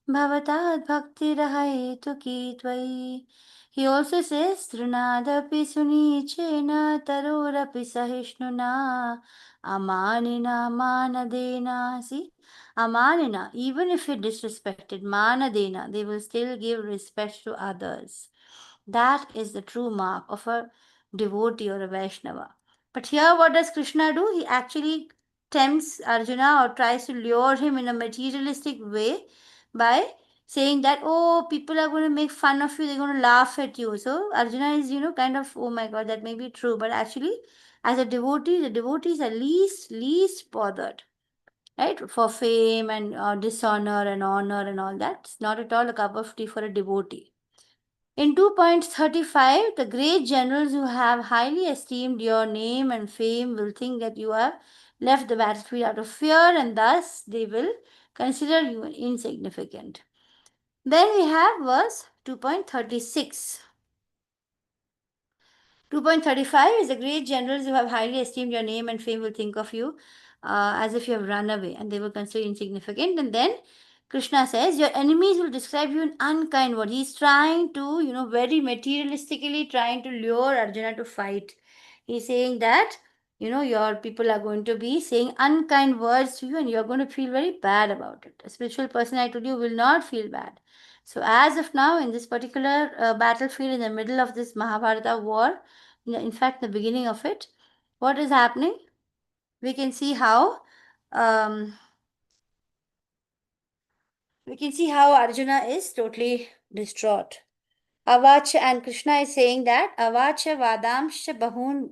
भवताद् भक्तिरहैतुकी त्वयि. He also says, तृणादपि सुनीचेन तरोरपि सहिष्णुना amanina manadena. See, amanina, even if you're disrespected, manadena, they will still give respect to others. That is the true mark of a devotee or a Vaishnava. But here, what does Krishna do? He actually tempts Arjuna or tries to lure him in a materialistic way by saying that, oh, people are going to make fun of you, they're going to laugh at you. So Arjuna is, kind of, oh my God, that may be true. But actually, as a devotee, the devotees are least bothered. right? For fame and dishonor and honor and all that. It's not at all a cup of tea for a devotee. In 2.35, the great generals who have highly esteemed your name and fame will think that you have left the battlefield out of fear, and thus they will consider you insignificant. Then we have verse 2.36. 2.35 is the great generals who have highly esteemed your name and fame will think of you as if you have run away, and they will consider you insignificant. And then Krishna says, your enemies will describe you in unkind words. He's trying to, very materialistically trying to lure Arjuna to fight. He's saying that, your people are going to be saying unkind words to you and you're going to feel very bad about it. A spiritual person, I told you, will not feel bad. So, as of now, in this particular battlefield, in the middle of this Mahabharata war, in fact, the beginning of it, what is happening? We can see how um, Arjuna is totally distraught. Avacha, and Krishna is saying that Avacha Vadamsha Bahun.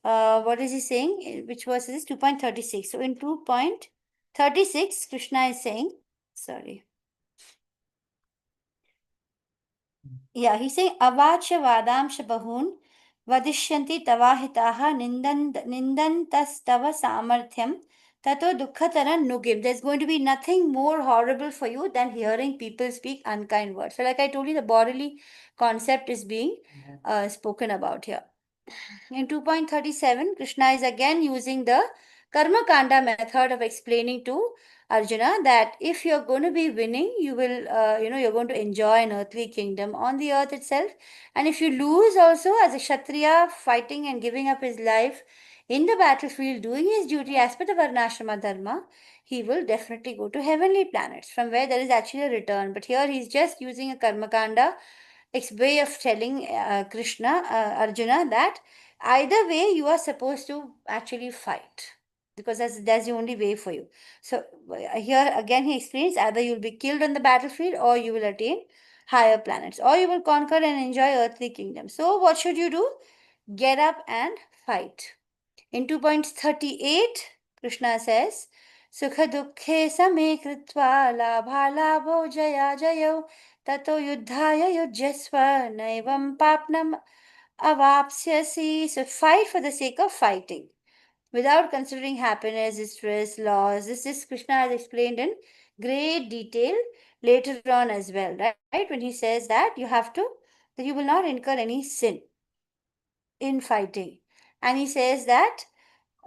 What is he saying? Which verse is this? 2.36. So in 2.36, Krishna is saying, sorry. Yeah, he's saying Avacha Vadamsha Bahun Vadishyanti Tavahitaha Nindantastava Samarthyam Tato Dukhatara Nugim. There's going to be nothing more horrible for you than hearing people speak unkind words. So, like I told you, the bodily concept is being spoken about here. In 2.37, Krishna is again using the Karma Kanda method of explaining to Arjuna that if you're going to be winning, you will, you're going to enjoy an earthly kingdom on the earth itself. And if you lose also as a Kshatriya fighting and giving up his life in the battlefield, doing his duty as per the Varnashrama Dharma, he will definitely go to heavenly planets from where there is actually a return. But here he's just using a Karma Kanda way of telling Arjuna, that either way you are supposed to actually fight because that's the only way for you. So here again he explains, either you'll be killed on the battlefield or you will attain higher planets or you will conquer and enjoy earthly kingdom. So what should you do? Get up and fight. In 2.38, Krishna says, Sukha dukhe same kritva labha labho jaya jayo tato yuddhaya yujyasva naivam papnam avapsyasi. So fight for the sake of fighting without considering happiness, distress, loss. This is Krishna has explained in great detail later on as well, right? When he says that that you will not incur any sin in fighting. And he says that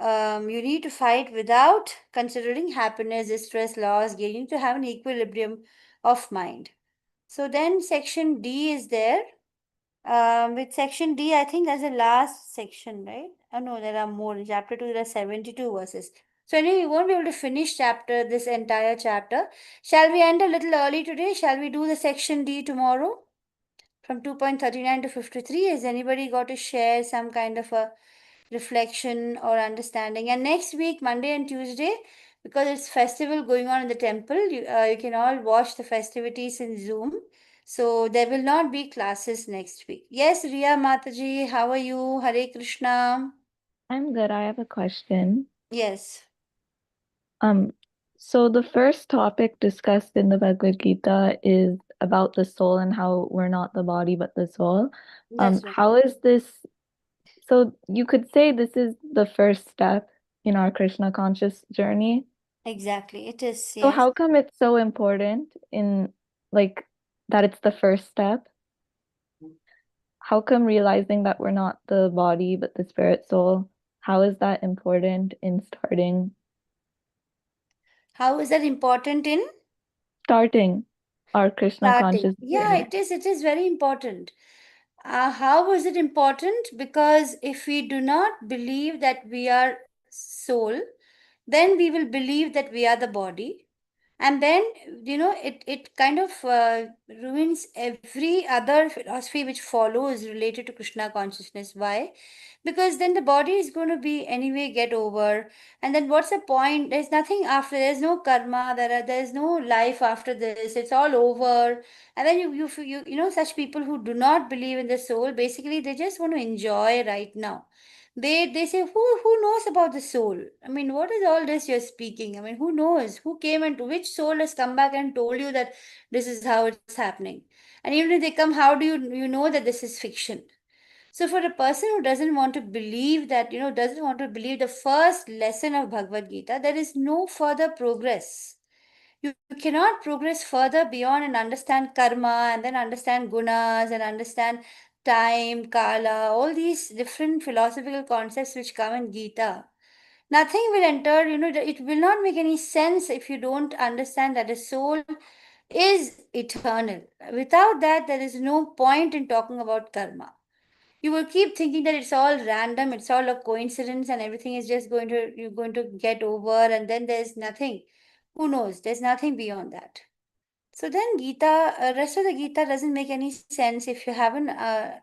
you need to fight without considering happiness, distress, loss. You need to have an equilibrium of mind. So then section D is there. With section D, I think that's the last section, right? Oh no, there are more. In chapter 2, there are 72 verses. So anyway, you won't be able to finish this entire chapter. Shall we end a little early today? Shall we do the section D tomorrow? From 2.39 to 53. Has anybody got to share some kind of a reflection or understanding? And next week, Monday and Tuesday, because it's festival going on in the temple, you can all watch the festivities in Zoom. So there will not be classes next week. Yes, Riya Mataji, how are you? Hare Krishna. I'm good. I have a question. Yes, So the first topic discussed in the Bhagavad Gita is about the soul and how we're not the body but the soul. that's right. How is this? So you could say this is the first step in our Krishna conscious journey. Exactly. It is, So yes. how come it's so important in like that it's the first step? How come realizing that we're not the body but the spirit soul, how is that important in starting How is that important in our Krishna starting? conscious Yeah, journey? it is very important. How is it important? Because if we do not believe that we are soul, then we will believe that we are the body. And then, it kind of ruins every other philosophy which follows related to Krishna consciousness. Why? Because then the body is going to be anyway get over. And then what's the point? There's nothing after, there's no karma, there's no life after this, it's all over. And then such people who do not believe in the soul, basically they just want to enjoy right now. They say, who knows about the soul? I mean, what is all this you're speaking? I mean, who knows? Who came and which soul has come back and told you that this is how it's happening? And even if they come, how do you know that this is fiction? So for a person who doesn't want to believe that, doesn't want to believe the first lesson of Bhagavad Gita, there is no further progress. You cannot progress further beyond and understand karma and then understand gunas and understand time, kala, all these different philosophical concepts which come in Gita. Nothing will enter, it will not make any sense if you don't understand that the soul is eternal. Without that, there is no point in talking about karma. You will keep thinking that it's all random, it's all a coincidence, and everything is just you're going to get over, and then there's nothing. Who knows? There's nothing beyond that. So then Gita, rest of the Gita doesn't make any sense if you haven't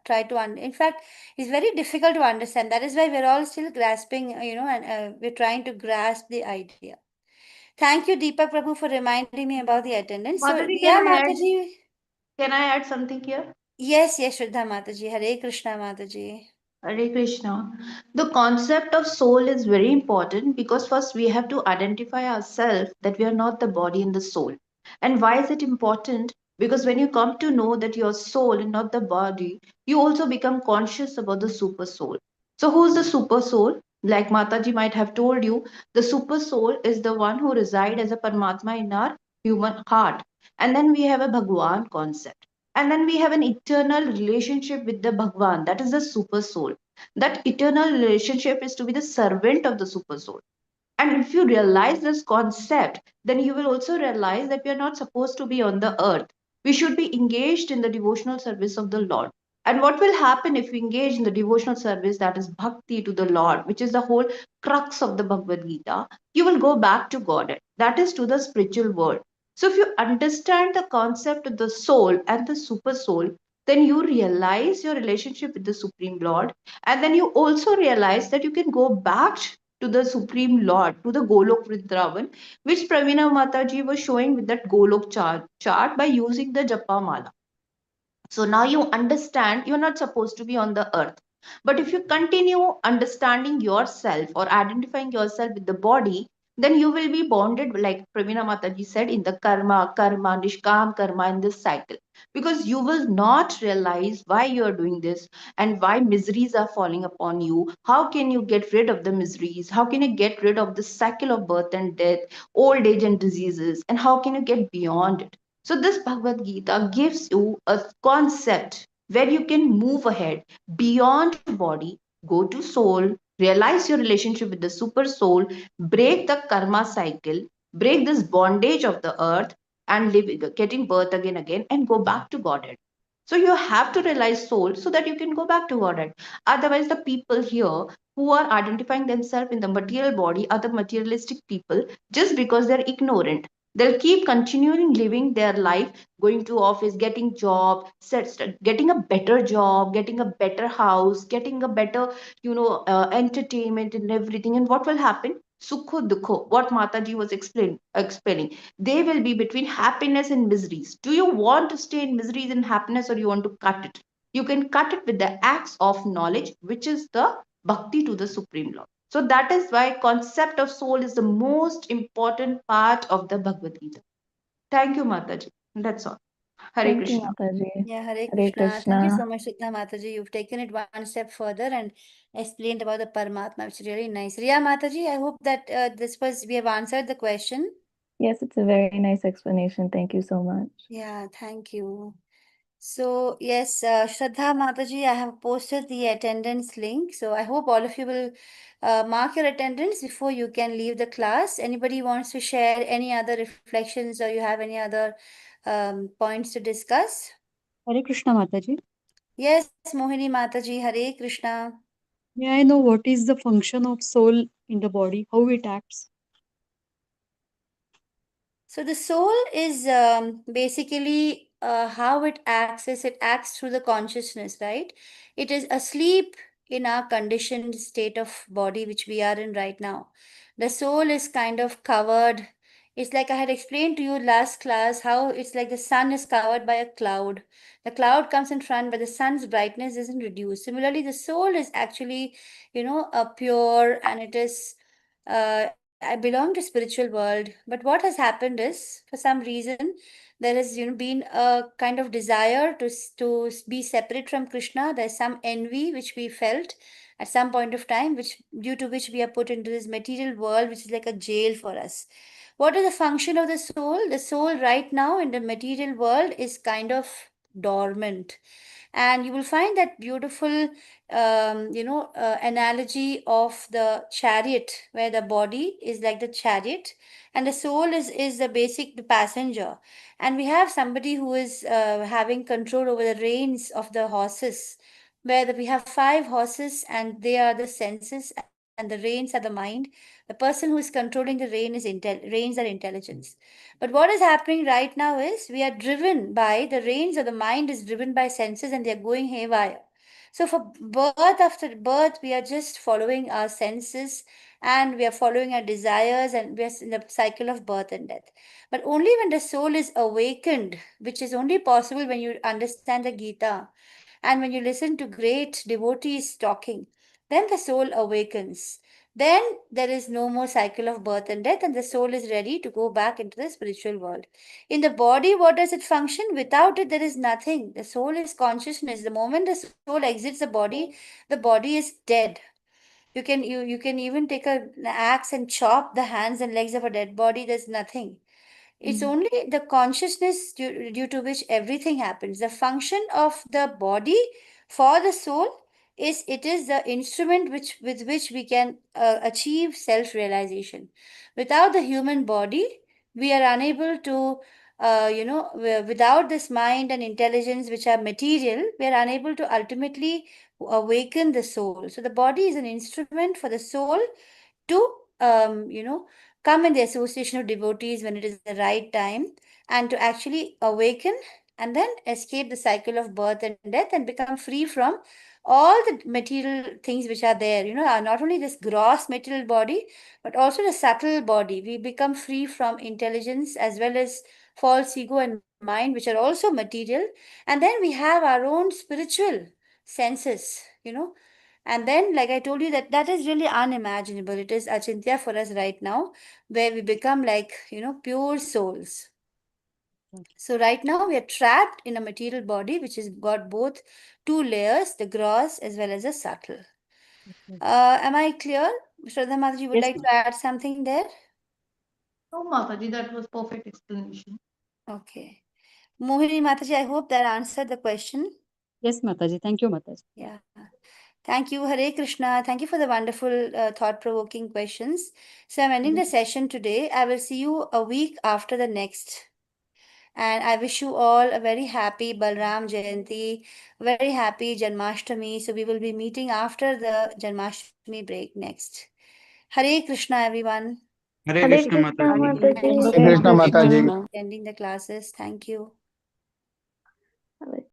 tried to in fact, it's very difficult to understand. That is why we're all still grasping, and we're trying to grasp the idea. Thank you, Deepak Prabhu, for reminding me about the attendance. So, Mataji, Riya Mataji. can I add something here? Yes, Shraddha Mataji. Hare Krishna Mataji. Hare Krishna. The concept of soul is very important because first we have to identify ourselves that we are not the body and the soul. And why is it important? Because when you come to know that your soul and not the body, you also become conscious about the super soul. So who's the super soul? Like Mataji might have told you, the super soul is the one who resides as a Paramatma in our human heart. And then we have a Bhagwan concept. And then we have an eternal relationship with the Bhagwan, that is the super soul. That eternal relationship is to be the servant of the super soul. And if you realize this concept, then you will also realize that we are not supposed to be on the earth. We should be engaged in the devotional service of the Lord. And what will happen if we engage in the devotional service, that is bhakti to the Lord, which is the whole crux of the Bhagavad Gita, you will go back to God. That is to the spiritual world. So if you understand the concept of the soul and the super soul, then you realize your relationship with the Supreme Lord. And then you also realize that you can go back to the Supreme Lord, to the Golok Vrindavan, which Pravina Mataji was showing with that Golok chart by using the Japa Mala. So now you understand you're not supposed to be on the earth. But if you continue understanding yourself or identifying yourself with the body, then you will be bonded, like Pravina Mataji said, in the karma, nishkam karma, in this cycle. Because you will not realize why you are doing this and why miseries are falling upon you. How can you get rid of the miseries? How can you get rid of the cycle of birth and death, old age and diseases? And how can you get beyond it? So this Bhagavad Gita gives you a concept where you can move ahead beyond body, go to soul, realize your relationship with the super soul, break the karma cycle, break this bondage of the earth and live, getting birth again, and go back to Godhead. So you have to realize soul so that you can go back to Godhead. Otherwise, the people here who are identifying themselves in the material body are the materialistic people just because they're ignorant. They'll keep continuing living their life, going to office, getting job, getting a better job, getting a better house, getting a better, entertainment and everything. And what will happen? Sukho dukho, what Mataji was explaining. They will be between happiness and miseries. Do you want to stay in miseries and happiness, or you want to cut it? You can cut it with the acts of knowledge, which is the bhakti to the Supreme Lord. So that is why concept of soul is the most important part of the Bhagavad Gita. Thank you, Mataji. That's all. Hare Thank you, Krishna. Mataji. Yeah, Hare Hare Krishna. Thank you so Krishna. much, Shraddha Mataji. You've taken it one step further and explained about the Paramatma, which is really nice. Riya Mataji, I hope that we have answered the question. Yes, it's a very nice explanation. Thank you so much. Yeah, thank you. So, yes, Shraddha Mataji, I have posted the attendance link. So, I hope all of you will mark your attendance before you can leave the class. Anybody wants to share any other reflections, or you have any other points to discuss? Hare Krishna Mataji. Yes, Mohini Mataji, Hare Krishna. May I know what is the function of soul in the body, how it acts? So the soul is basically how it acts is it acts through the consciousness, right? It is asleep in our conditioned state of body which we are in right now. The soul is kind of covered It's like I had explained to you last class how it's like the sun is covered by a cloud. The cloud comes in front, but the sun's brightness isn't reduced. Similarly, the soul is actually, pure, and it is. I belong to spiritual world, but what has happened is, for some reason, there has been a kind of desire to be separate from Krishna. There's some envy which we felt at some point of time, which due to which we are put into this material world, which is like a jail for us. What is the function of the soul? The soul right now in the material world is kind of dormant. And you will find that beautiful, analogy of the chariot, where the body is like the chariot and the soul is the passenger. And we have somebody who is having control over the reins of the horses, where we have 5 horses and they are the senses and the reins are the mind. The person who is controlling the reins are intelligence. But what is happening right now is we are driven by the reins, or the mind is driven by senses, and they are going haywire. So for birth after birth, we are just following our senses and we are following our desires, and we are in the cycle of birth and death. But only when the soul is awakened, which is only possible when you understand the Gita and when you listen to great devotees talking, then the soul awakens. Then there is no more cycle of birth and death, and the soul is ready to go back into the spiritual world. In the body, what does it function? Without it, there is nothing. The soul is consciousness. The moment the soul exits the body is dead. You can even take an axe and chop the hands and legs of a dead body. There's nothing. It's only the consciousness due to which everything happens. The function of the body for the soul is it is the instrument with which we can achieve self-realization. Without the human body, we are unable to, without this mind and intelligence which are material, we are unable to ultimately awaken the soul. So the body is an instrument for the soul to, come in the association of devotees when it is the right time, and to actually awaken and then escape the cycle of birth and death and become free from all the material things which are there, not only this gross material body, but also the subtle body. We become free from intelligence as well as false ego and mind, which are also material. And then we have our own spiritual senses, and then, like I told you, that is really unimaginable. It is achintya for us right now, where we become like, pure souls. So right now we are trapped in a material body, which has got both 2 layers, the gross as well as the subtle. Am I clear? Shraddha Mataji, would Yes, like to add something there? No, Mataji, that was perfect explanation. Okay. Mohini Mataji, I hope that answered the question. Yes, Mataji. Thank you, Mataji. Yeah. Thank you, Hare Krishna. Thank you for the wonderful, thought-provoking questions. So I'm ending the session today. I will see you a week after the next. And I wish you all a very happy Balram Jayanti, very happy Janmashtami. So we will be meeting after the Janmashtami break next. Hare Krishna, everyone. Hare Hare Krishna Krishna, Mataji. Mataji. Thank Hare you. Krishna Mataji. Ending the classes. Thank you. Hare